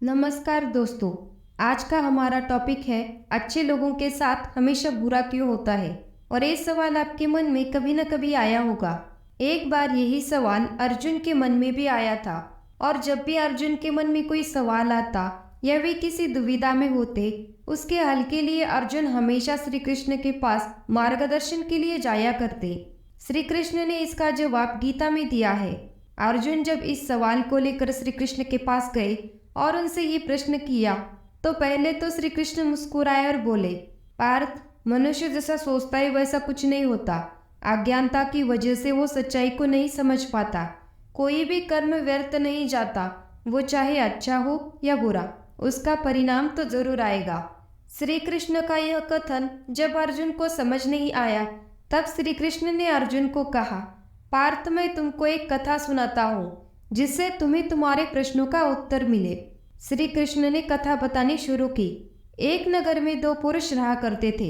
नमस्कार दोस्तों। आज का हमारा टॉपिक है अच्छे लोगों के साथ हमेशा बुरा क्यों होता है। और ये सवाल आपके मन में कभी न कभी आया होगा। एक बार यही सवाल अर्जुन के मन में भी आया था। और जब भी अर्जुन के मन में कोई सवाल आता या वे किसी दुविधा में होते, उसके हल के लिए अर्जुन हमेशा श्री कृष्ण के पास मार्गदर्शन के लिए जाया करते। श्री कृष्ण ने इसका जवाब गीता में दिया है। अर्जुन जब इस सवाल को लेकर श्री कृष्ण के पास गए और उनसे ये प्रश्न किया, तो पहले तो श्री कृष्ण मुस्कुराए और बोले, पार्थ, मनुष्य जैसा सोचता है वैसा कुछ नहीं होता। अज्ञानता की वजह से वो सच्चाई को नहीं समझ पाता। कोई भी कर्म व्यर्थ नहीं जाता, वो चाहे अच्छा हो या बुरा, उसका परिणाम तो जरूर आएगा। श्री कृष्ण का यह कथन जब अर्जुन को समझ नहीं आया, तब श्री कृष्ण ने अर्जुन को कहा, पार्थ, मैं तुमको एक कथा सुनाता हूँ जिससे तुम्हें तुम्हारे प्रश्नों का उत्तर मिले। श्री कृष्ण ने कथा बतानी शुरू की। एक नगर में दो पुरुष रहा करते थे।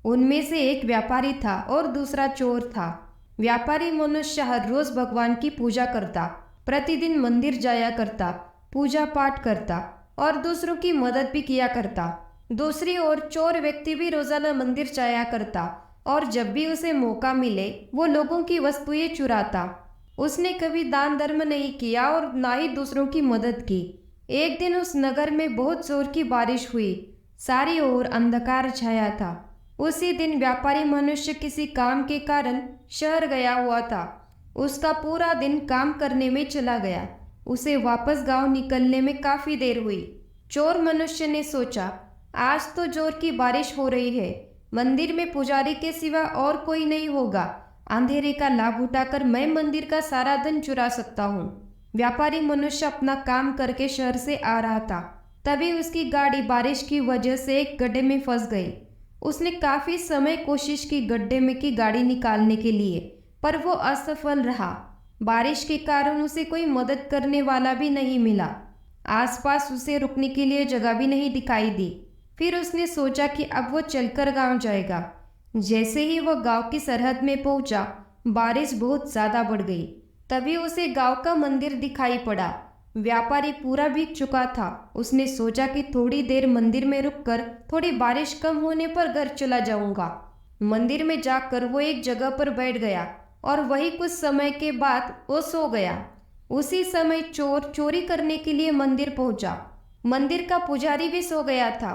उनमें से एक व्यापारी था और दूसरा चोर था। व्यापारी मनुष्य हर रोज भगवान की पूजा करता, प्रतिदिन मंदिर जाया करता, पूजा पाठ करता और दूसरों की मदद भी किया करता। दूसरी ओर चोर व्यक्ति भी रोजाना मंदिर जाया करता और जब भी उसे मौका मिले वो लोगों की वस्तुएं चुराता। उसने कभी दान धर्म नहीं किया और ना ही दूसरों की मदद की। एक दिन उस नगर में बहुत जोर की बारिश हुई। सारी ओर अंधकार छाया था। उसी दिन व्यापारी मनुष्य किसी काम के कारण शहर गया हुआ था। उसका पूरा दिन काम करने में चला गया। उसे वापस गांव निकलने में काफी देर हुई। चोर मनुष्य ने सोचा, आज तो जोर की बारिश हो रही है, मंदिर में पुजारी के सिवा और कोई नहीं होगा। अंधेरे का लाभ उठाकर मैं मंदिर का सारा धन चुरा सकता हूँ। व्यापारी मनुष्य अपना काम करके शहर से आ रहा था। तभी उसकी गाड़ी बारिश की वजह से एक गड्ढे में फंस गई। उसने काफी समय कोशिश की गड्ढे में की गाड़ी निकालने के लिए, पर वो असफल रहा। बारिश के कारण उसे कोई मदद करने वाला भी नहीं मिला। आसपास उसे रुकने के लिए जगह भी नहीं दिखाई दी। फिर उसने सोचा कि अब वो चलकर गांव जाएगा। जैसे ही वह गांव की सरहद में पहुंचा, बारिश बहुत ज्यादा बढ़ गई। तभी उसे गांव का मंदिर दिखाई पड़ा। व्यापारी पूरा भीग चुका था। उसने सोचा कि थोड़ी देर मंदिर में रुककर थोड़ी बारिश कम होने पर घर चला जाऊंगा। मंदिर में जाकर वो एक जगह पर बैठ गया और वही कुछ समय के बाद वो सो गया। उसी समय चोर चोरी करने के लिए मंदिर पहुंचा। मंदिर का पुजारी भी सो गया था।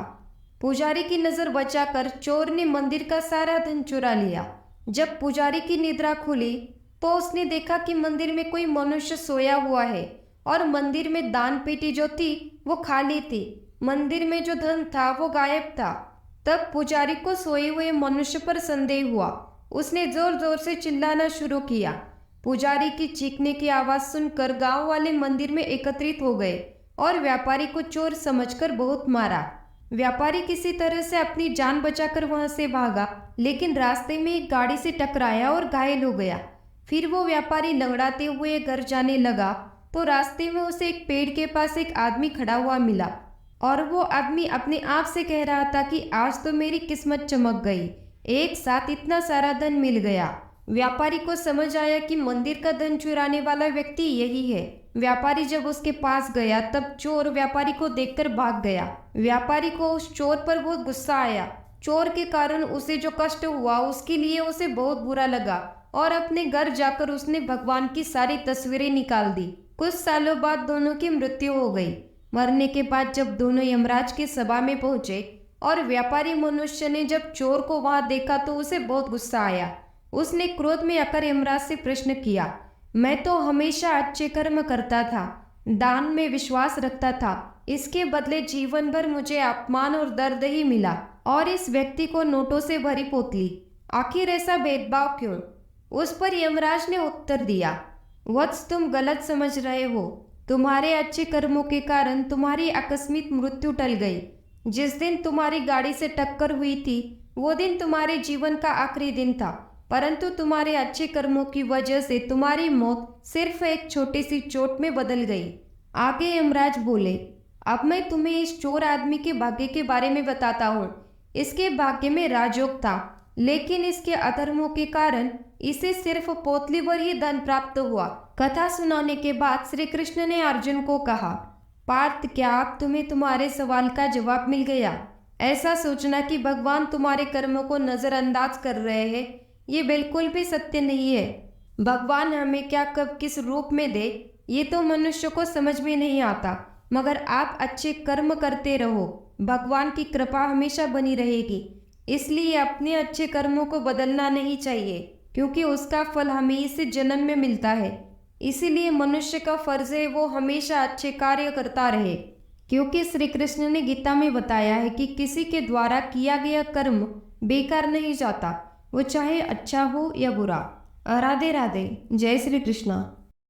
पुजारी की नजर बचाकर चोर ने मंदिर का सारा धन चुरा लिया। जब पुजारी की निद्रा खुली तो उसने देखा कि मंदिर में कोई मनुष्य सोया हुआ है और मंदिर में दान पेटी जो थी वो खाली थी। मंदिर में जो धन था वो गायब था। तब पुजारी को सोए हुए मनुष्य पर संदेह हुआ। उसने जोर जोर से चिल्लाना शुरू किया। पुजारी की चीखने की आवाज सुनकर गांव वाले मंदिर में एकत्रित हो गए और व्यापारी को चोर समझकर बहुत मारा। व्यापारी किसी तरह से अपनी जान बचाकर वहां से भागा, लेकिन रास्ते में एक गाड़ी से टकराया और घायल हो गया। फिर वो व्यापारी लंगड़ाते हुए घर जाने लगा तो रास्ते में उसे एक पेड़ के पास एक आदमी खड़ा हुआ मिला और वो आदमी अपने आप से कह रहा था कि आज तो मेरी किस्मत चमक गई, एक साथ इतना सारा धन मिल गया। व्यापारी को समझ आया कि मंदिर का धन चुराने वाला व्यक्ति यही है। व्यापारी जब उसके पास गया तब चोर व्यापारी को देखकर भाग गया। व्यापारी को उस चोर पर बहुत गुस्सा आया। चोर के कारण उसे जो कष्ट हुआ उसके लिए उसे बहुत बुरा लगा और अपने घर जाकर उसने भगवान की सारी तस्वीरें निकाल दी। कुछ सालों बाद दोनों की मृत्यु हो गई। मरने के बाद जब दोनों यमराज के सभा में पहुंचे और व्यापारी मनुष्य ने जब चोर को वहां देखा तो उसे बहुत गुस्सा आया। उसने क्रोध में आकर यमराज से प्रश्न किया, मैं तो हमेशा अच्छे कर्म करता था, दान में विश्वास रखता था, इसके बदले जीवन भर मुझे अपमान और दर्द ही मिला और इस व्यक्ति को नोटों से भरी पोतली, आखिर ऐसा भेदभाव क्यों? उस पर यमराज ने उत्तर दिया, वत्स, तुम गलत समझ रहे हो। तुम्हारे अच्छे कर्मों के कारण तुम्हारी आकस्मिक मृत्यु टल गई। जिस दिन तुम्हारी गाड़ी से टक्कर हुई थी वो दिन तुम्हारे जीवन का आखिरी दिन था, परंतु तुम्हारे अच्छे कर्मों की वजह से तुम्हारी मौत सिर्फ एक छोटी सी चोट में बदल गई। आगे यमराज बोले, अब मैं तुम्हें इस चोर आदमी के भाग्य के बारे में बताता हूँ। इसके भाग्य में राजयोग था, लेकिन इसके अधर्मों के कारण इसे सिर्फ पोतली भर ही धन प्राप्त हुआ। कथा सुनाने के बाद श्री कृष्ण ने अर्जुन को कहा, पार्थ, क्या आप तुम्हें तुम्हारे सवाल का जवाब मिल गया? ऐसा सोचना कि भगवान तुम्हारे कर्मों को नजरअंदाज कर रहे हैं, ये बिल्कुल भी सत्य नहीं है। भगवान हमें क्या कब किस रूप में दे, ये तो मनुष्य को समझ में नहीं आता। मगर आप अच्छे कर्म करते रहो, भगवान की कृपा हमेशा बनी रहेगी। इसलिए अपने अच्छे कर्मों को बदलना नहीं चाहिए, क्योंकि उसका फल हमें इस जन्म में मिलता है। इसीलिए मनुष्य का फर्ज है वो हमेशा अच्छे कार्य करता रहे, क्योंकि श्री कृष्ण ने गीता में बताया है कि किसी के द्वारा किया गया कर्म बेकार नहीं जाता, वो चाहे अच्छा हो या बुरा। राधे राधे। जय श्री कृष्णा।